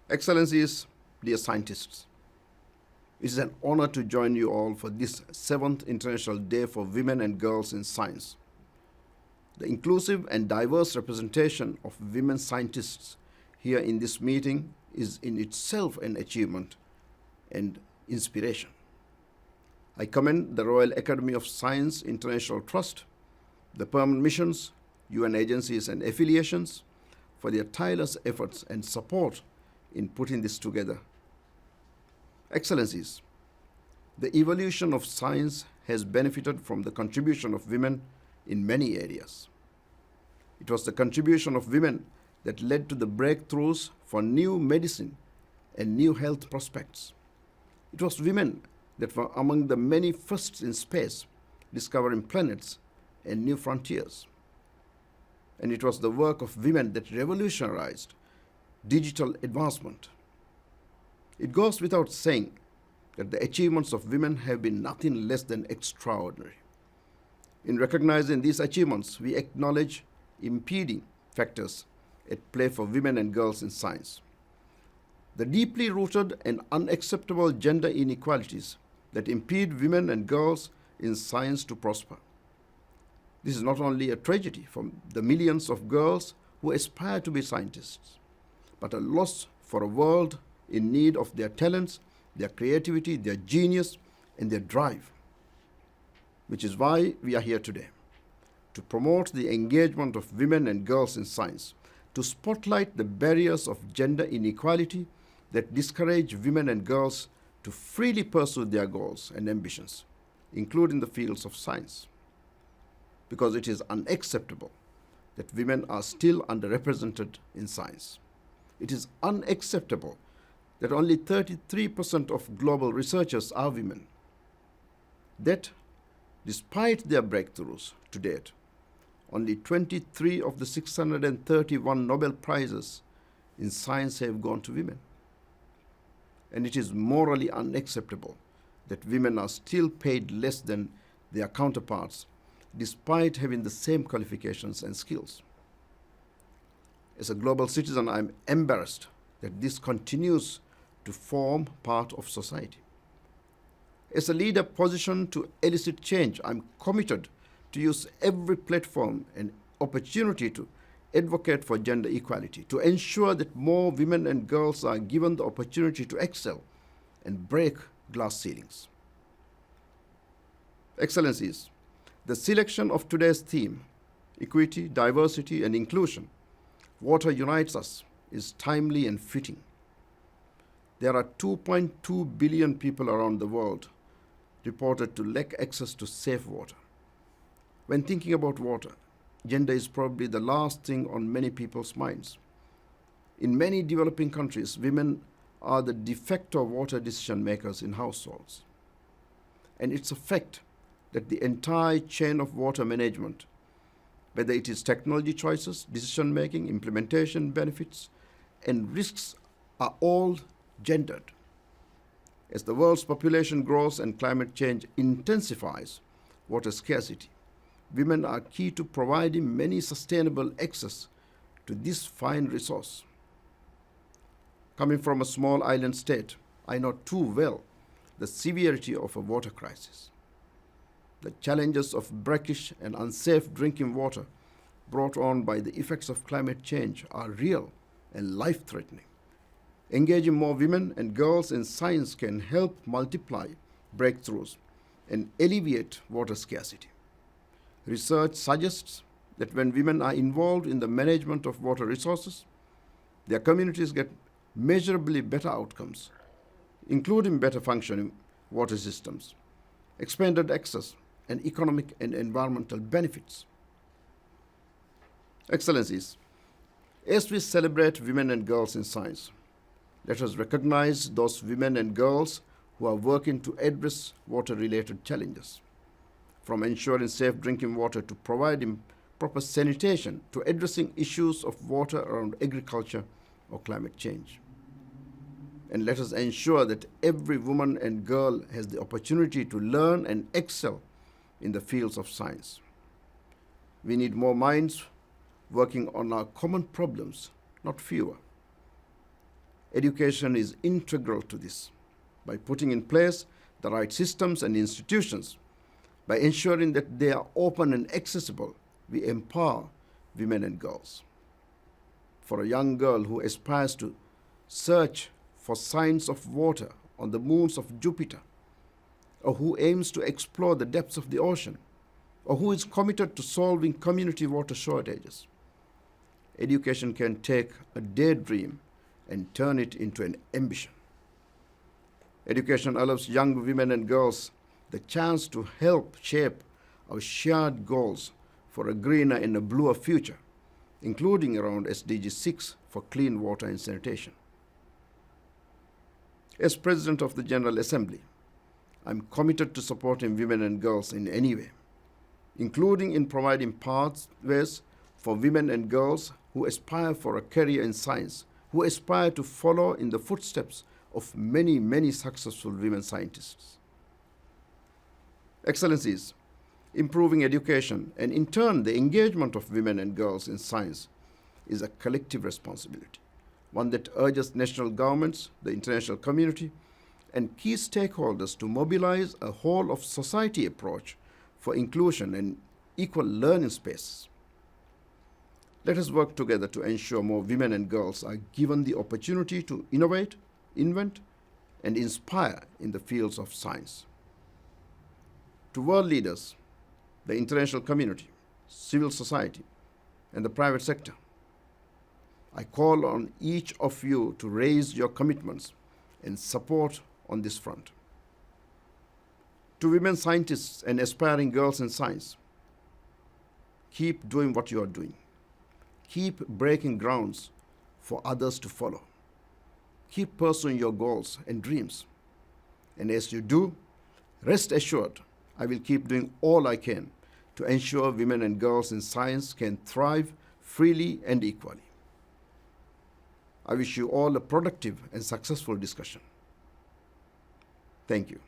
Excellencies, dear scientists, it is an honor to join you all for this 7th International Day for Women and Girls in Science. The inclusive and diverse representation of women scientists here in this meeting is in itself an achievement and inspiration. I commend the Royal Academy of Science International Trust, the permanent missions, UN agencies and affiliations for their tireless efforts and support in putting this together. Excellencies, the evolution of science has benefited from the contribution of women in many areas. It was the contribution of women that led to the breakthroughs for new medicine and new health prospects. It was women that were among the many firsts in space, discovering planets and new frontiers. And it was the work of women that revolutionized digital advancement. It goes without saying that the achievements of women have been nothing less than extraordinary. In recognizing these achievements, we acknowledge impeding factors at play for women and girls in science. The deeply rooted and unacceptable gender inequalities that impede women and girls in science to prosper. This is not only a tragedy for the millions of girls who aspire to be scientists, but a loss for a world in need of their talents, their creativity, their genius, and their drive. Which is why we are here today, to promote the engagement of women and girls in science, to spotlight the barriers of gender inequality that discourage women and girls to freely pursue their goals and ambitions, including the fields of science. Because it is unacceptable that women are still underrepresented in science. It is unacceptable that only 33% of global researchers are women. That, despite their breakthroughs to date, only 23 of the 631 Nobel Prizes in science have gone to women. And it is morally unacceptable that women are still paid less than their counterparts, despite having the same qualifications and skills. As a global citizen, I am embarrassed that this continues to form part of society. As a leader positioned to elicit change, I am committed to use every platform and opportunity to advocate for gender equality, to ensure that more women and girls are given the opportunity to excel and break glass ceilings. Excellencies, the selection of today's theme, equity, diversity, and inclusion, Water Unites Us, is timely and fitting. There are 2.2 billion people around the world reported to lack access to safe water. When thinking about water, gender is probably the last thing on many people's minds. In many developing countries, women are the de facto water decision makers in households. And it's a fact that the entire chain of water management, whether it is technology choices, decision making, implementation, benefits, and risks, are all gendered. As the world's population grows and climate change intensifies water scarcity, women are key to providing many sustainable access to this fine resource. Coming from a small island state, I know too well the severity of a water crisis. The challenges of brackish and unsafe drinking water brought on by the effects of climate change are real and life-threatening. Engaging more women and girls in science can help multiply breakthroughs and alleviate water scarcity. Research suggests that when women are involved in the management of water resources, their communities get measurably better outcomes, including better functioning water systems, expanded access, and economic and environmental benefits. Excellencies, as we celebrate women and girls in science, let us recognize those women and girls who are working to address water-related challenges, from ensuring safe drinking water to providing proper sanitation to addressing issues of water around agriculture or climate change. And let us ensure that every woman and girl has the opportunity to learn and excel in the fields of science. We need more minds working on our common problems, not fewer. Education is integral to this. By putting in place the right systems and institutions, by ensuring that they are open and accessible, we empower women and girls. For a young girl who aspires to search for signs of water on the moons of Jupiter, or who aims to explore the depths of the ocean, or who is committed to solving community water shortages, education can take a daydream and turn it into an ambition. Education allows young women and girls the chance to help shape our shared goals for a greener and a bluer future, including around SDG 6 for clean water and sanitation. As President of the General Assembly, I'm committed to supporting women and girls in any way, including in providing pathways for women and girls who aspire for a career in science, who aspire to follow in the footsteps of many, many successful women scientists. Excellencies, improving education and in turn the engagement of women and girls in science is a collective responsibility, one that urges national governments, the international community, and key stakeholders to mobilize a whole of society approach for inclusion and equal learning spaces. Let us work together to ensure more women and girls are given the opportunity to innovate, invent, and inspire in the fields of science. To world leaders, the international community, civil society, and the private sector, I call on each of you to raise your commitments and support on this front. To women scientists and aspiring girls in science, keep doing what you are doing. Keep breaking grounds for others to follow. Keep pursuing your goals and dreams. And as you do, rest assured, I will keep doing all I can to ensure women and girls in science can thrive freely and equally. I wish you all a productive and successful discussion. Thank you.